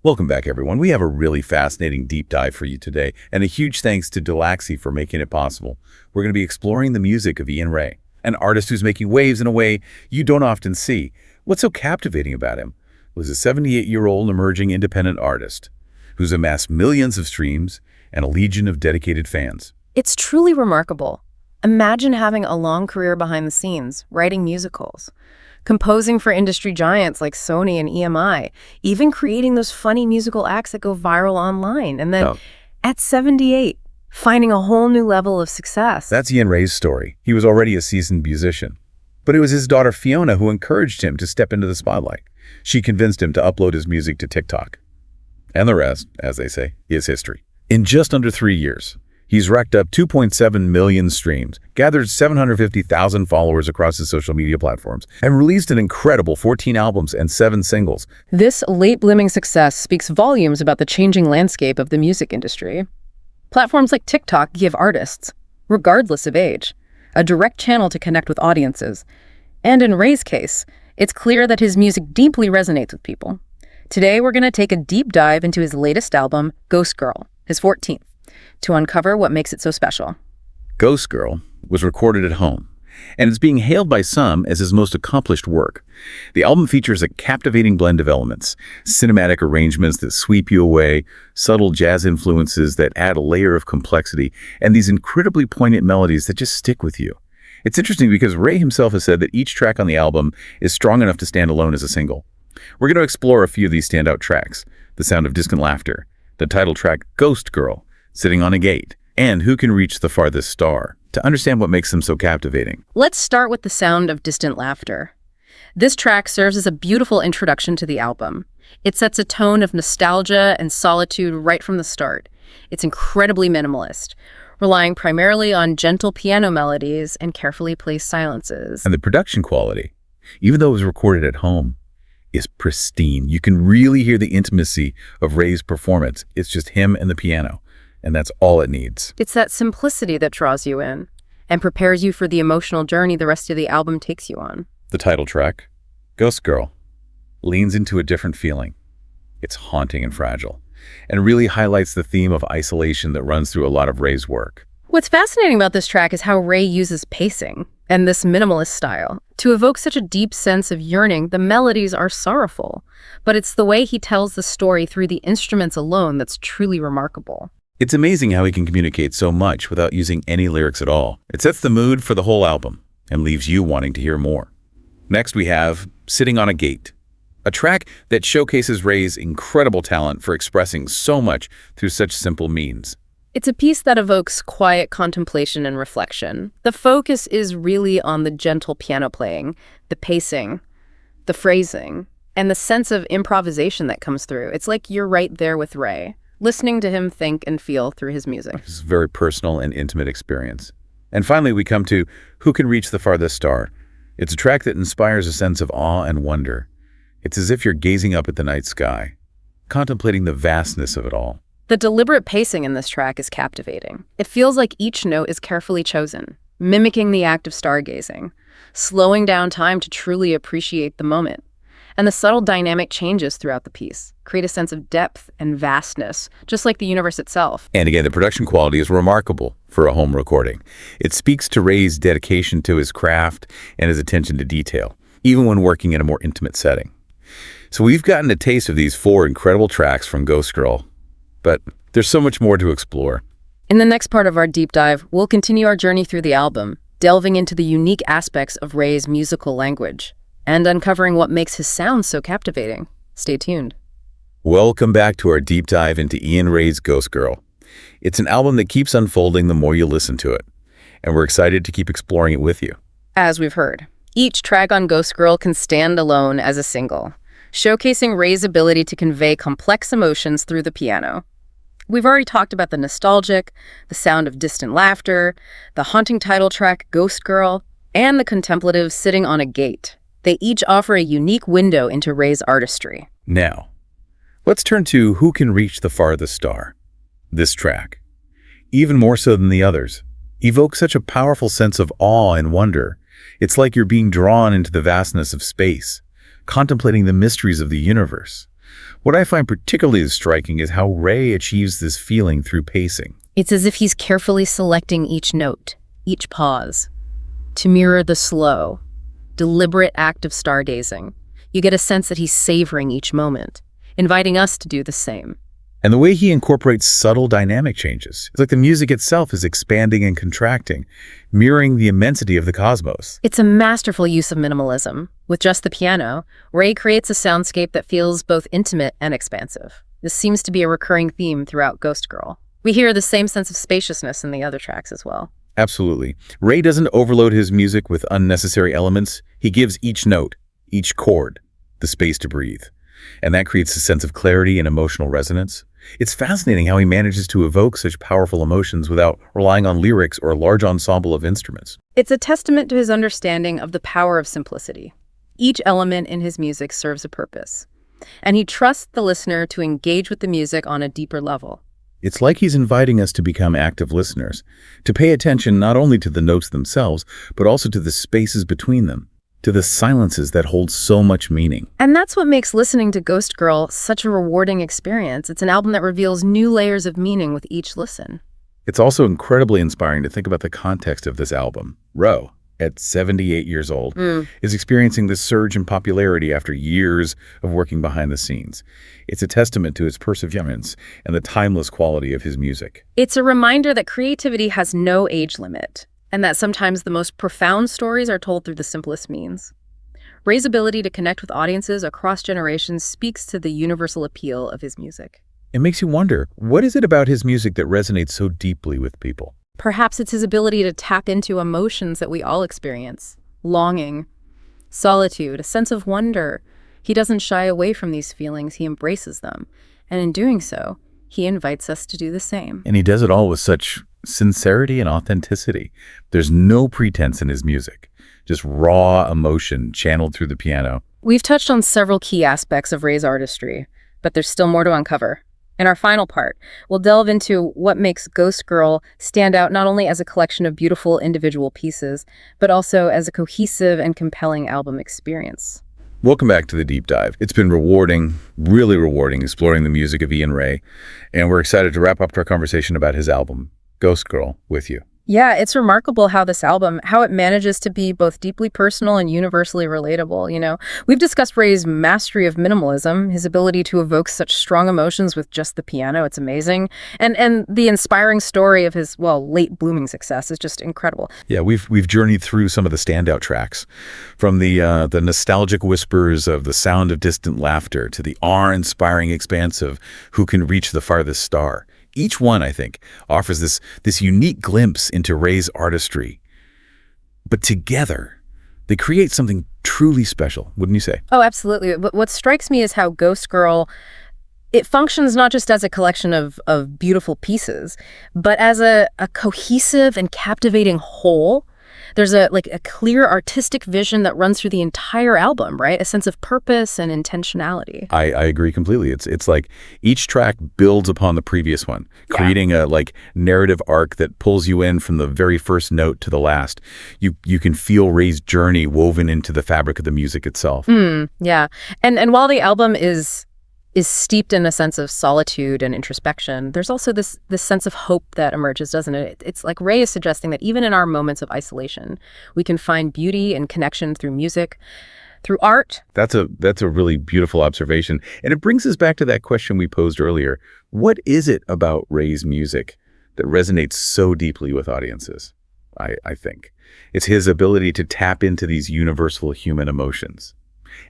Welcome back, everyone. We have a really fascinating deep dive for you today, and a huge thanks to Dulaxi for making it possible. We're going to be exploring the music of Ian Rae, an artist who's making waves in a way you don't often see. What's so captivating about him was a 78-year-old emerging independent artist who's amassed millions of streams and a legion of dedicated fans. It's truly remarkable. Imagine having a long career behind the scenes, writing musicals, composing for industry giants like Sony and EMI, even creating those funny musical acts that go viral online. And then at 78, finding a whole new level of success. That's Ian Rae's story. He was already a seasoned musician. But it was his daughter Fiona who encouraged him to step into the spotlight. She convinced him to upload his music to TikTok. And the rest, as they say, is history. In just under 3 years, he's racked up 2.7 million streams, gathered 750,000 followers across his social media platforms, and released an incredible 14 albums and 7 singles. This late-blooming success speaks volumes about the changing landscape of the music industry. Platforms like TikTok give artists, regardless of age, a direct channel to connect with audiences. And in Rae's case, it's clear that his music deeply resonates with people. Today, we're going to take a deep dive into his latest album, Ghost Girl, his 14th. To uncover what makes it so special. Ghost Girl was recorded at home, and it's being hailed by some as his most accomplished work. The album features a captivating blend of elements, cinematic arrangements that sweep you away, subtle jazz influences that add a layer of complexity, and these incredibly poignant melodies that just stick with you. It's interesting because Rae himself has said that each track on the album is strong enough to stand alone as a single. We're going to explore a few of these standout tracks: The Sound of Distant Laughter, the title track Ghost Girl, Sitting on a Gate, and Who Can Reach the Farthest Star, to understand what makes them so captivating. Let's start with The Sound of Distant Laughter. This track serves as a beautiful introduction to the album. It sets a tone of nostalgia and solitude right from the start. It's incredibly minimalist, relying primarily on gentle piano melodies and carefully placed silences. And the production quality, even though it was recorded at home, is pristine. You can really hear the intimacy of Rae's performance. It's just him and the piano. And that's all it needs. It's that simplicity that draws you in and prepares you for the emotional journey the rest of the album takes you on. The title track, Ghost Girl, leans into a different feeling. It's haunting and fragile, and really highlights the theme of isolation that runs through a lot of Rae's work. What's fascinating about this track is how Rae uses pacing and this minimalist style to evoke such a deep sense of yearning. The melodies are sorrowful, but it's the way he tells the story through the instruments alone that's truly remarkable. It's amazing how he can communicate so much without using any lyrics at all. It sets the mood for the whole album and leaves you wanting to hear more. Next, we have Sitting on a Gate, a track that showcases Rae's incredible talent for expressing so much through such simple means. It's a piece that evokes quiet contemplation and reflection. The focus is really on the gentle piano playing, the pacing, the phrasing, and the sense of improvisation that comes through. It's like you're right there with Rae, listening to him think and feel through his music. It's a very personal and intimate experience. And finally, we come to Who Can Reach the Farthest Star. It's a track that inspires a sense of awe and wonder. It's as if you're gazing up at the night sky, contemplating the vastness of it all. The deliberate pacing in this track is captivating. It feels like each note is carefully chosen, mimicking the act of stargazing, slowing down time to truly appreciate the moment. And the subtle dynamic changes throughout the piece create a sense of depth and vastness, just like the universe itself. And again, the production quality is remarkable for a home recording. It speaks to Rae's dedication to his craft and his attention to detail, even when working in a more intimate setting. So we've gotten a taste of these 4 incredible tracks from Ghost Girl, but there's so much more to explore. In the next part of our deep dive, we'll continue our journey through the album, delving into the unique aspects of Rae's musical language and uncovering what makes his sound so captivating. Stay tuned. Welcome back to our deep dive into Ian Rae's Ghost Girl. It's an album that keeps unfolding the more you listen to it, and we're excited to keep exploring it with you. As we've heard, each track on Ghost Girl can stand alone as a single, showcasing Rae's ability to convey complex emotions through the piano. We've already talked about the nostalgic, the sound of distant laughter, the haunting title track, Ghost Girl, and the contemplative Sitting on a Gate. They each offer a unique window into Rae's artistry. Now, let's turn to Who Can Reach the Farthest Star. This track, even more so than the others, evokes such a powerful sense of awe and wonder. It's like you're being drawn into the vastness of space, contemplating the mysteries of the universe. What I find particularly striking is how Rae achieves this feeling through pacing. It's as if he's carefully selecting each note, each pause, to mirror the slow, deliberate act of stargazing. You get a sense that he's savoring each moment, inviting us to do the same. And the way he incorporates subtle dynamic changes. It's like the music itself is expanding and contracting, mirroring the immensity of the cosmos. It's a masterful use of minimalism. With just the piano, Rae creates a soundscape that feels both intimate and expansive. This seems to be a recurring theme throughout Ghost Girl. We hear the same sense of spaciousness in the other tracks as well. Absolutely. Rae doesn't overload his music with unnecessary elements. He gives each note, each chord, the space to breathe. And that creates a sense of clarity and emotional resonance. It's fascinating how he manages to evoke such powerful emotions without relying on lyrics or a large ensemble of instruments. It's a testament to his understanding of the power of simplicity. Each element in his music serves a purpose, and he trusts the listener to engage with the music on a deeper level. It's like he's inviting us to become active listeners, to pay attention not only to the notes themselves, but also to the spaces between them, to the silences that hold so much meaning. And that's what makes listening to Ghost Girl such a rewarding experience. It's an album that reveals new layers of meaning with each listen. It's also incredibly inspiring to think about the context of this album. Rae, at 78 years old, is experiencing this surge in popularity after years of working behind the scenes. It's a testament to his perseverance and the timeless quality of his music. It's a reminder that creativity has no age limit, and that sometimes the most profound stories are told through the simplest means. Rae's ability to connect with audiences across generations speaks to the universal appeal of his music. It makes you wonder, what is it about his music that resonates so deeply with people? Perhaps it's his ability to tap into emotions that we all experience. Longing, solitude, a sense of wonder. He doesn't shy away from these feelings, he embraces them. And in doing so, he invites us to do the same. And he does it all with such sincerity and authenticity. There's no pretense in his music, just raw emotion channeled through the piano. We've touched on several key aspects of Rae's artistry, but there's still more to uncover. In our final part, we'll delve into what makes Ghost Girl stand out not only as a collection of beautiful individual pieces, but also as a cohesive and compelling album experience. Welcome back to The Deep Dive. It's been rewarding, really rewarding, exploring the music of Ian Rae, and we're excited to wrap up our conversation about his album, Ghost Girl, with you. Yeah, it's remarkable how this album, how it manages to be both deeply personal and universally relatable, you know. We've discussed Rae's mastery of minimalism, his ability to evoke such strong emotions with just the piano. It's amazing. And the inspiring story of his, late blooming success is just incredible. Yeah, we've journeyed through some of the standout tracks, from the nostalgic whispers of The Sound of Distant Laughter to the awe-inspiring expanse of Who Can Reach the Farthest Star. Each one, I think, offers this unique glimpse into Rae's artistry. But together, they create something truly special, wouldn't you say? Oh, absolutely. But what strikes me is how Ghost Girl, it functions not just as a collection of beautiful pieces, but as a cohesive and captivating whole. There's a clear artistic vision that runs through the entire album, right? A sense of purpose and intentionality. I agree completely. It's like each track builds upon the previous one, creating a narrative arc that pulls you in from the very first note to the last. You can feel Rae's journey woven into the fabric of the music itself. Yeah. And while the album is steeped in a sense of solitude and introspection, there's also this sense of hope that emerges, doesn't it? It's like Rae is suggesting that even in our moments of isolation, we can find beauty and connection through music, through art. That's a really beautiful observation. And it brings us back to that question we posed earlier. What is it about Rae's music that resonates so deeply with audiences? I think it's his ability to tap into these universal human emotions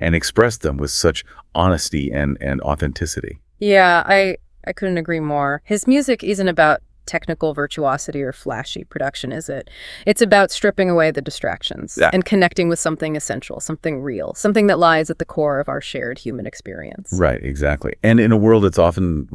and express them with such honesty and authenticity. Yeah, I couldn't agree more. His music isn't about technical virtuosity or flashy production, is it? It's about stripping away the distractions and connecting with something essential, something real, something that lies at the core of our shared human experience. Right, exactly. And in a world that's often,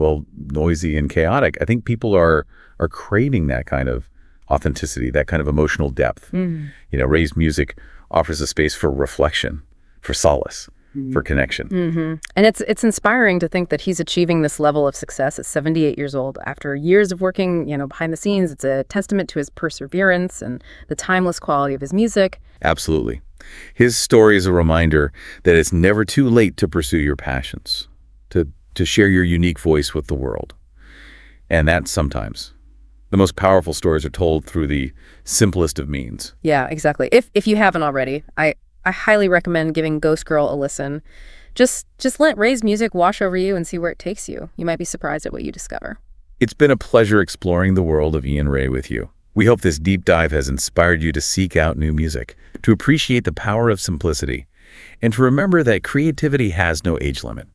noisy and chaotic, I think people are craving that kind of authenticity, that kind of emotional depth. You know, Rae's music offers a space for reflection, for solace, for connection. And it's inspiring to think that he's achieving this level of success at 78 years old after years of working, behind the scenes. It's a testament to his perseverance and the timeless quality of his music. Absolutely. His story is a reminder that it's never too late to pursue your passions, to share your unique voice with the world. And that sometimes the most powerful stories are told through the simplest of means. Yeah, exactly. If you haven't already, I highly recommend giving Ghost Girl a listen. Just let Rae's music wash over you and see where it takes you. You might be surprised at what you discover. It's been a pleasure exploring the world of Ian Rae with you. We hope this deep dive has inspired you to seek out new music, to appreciate the power of simplicity, and to remember that creativity has no age limit.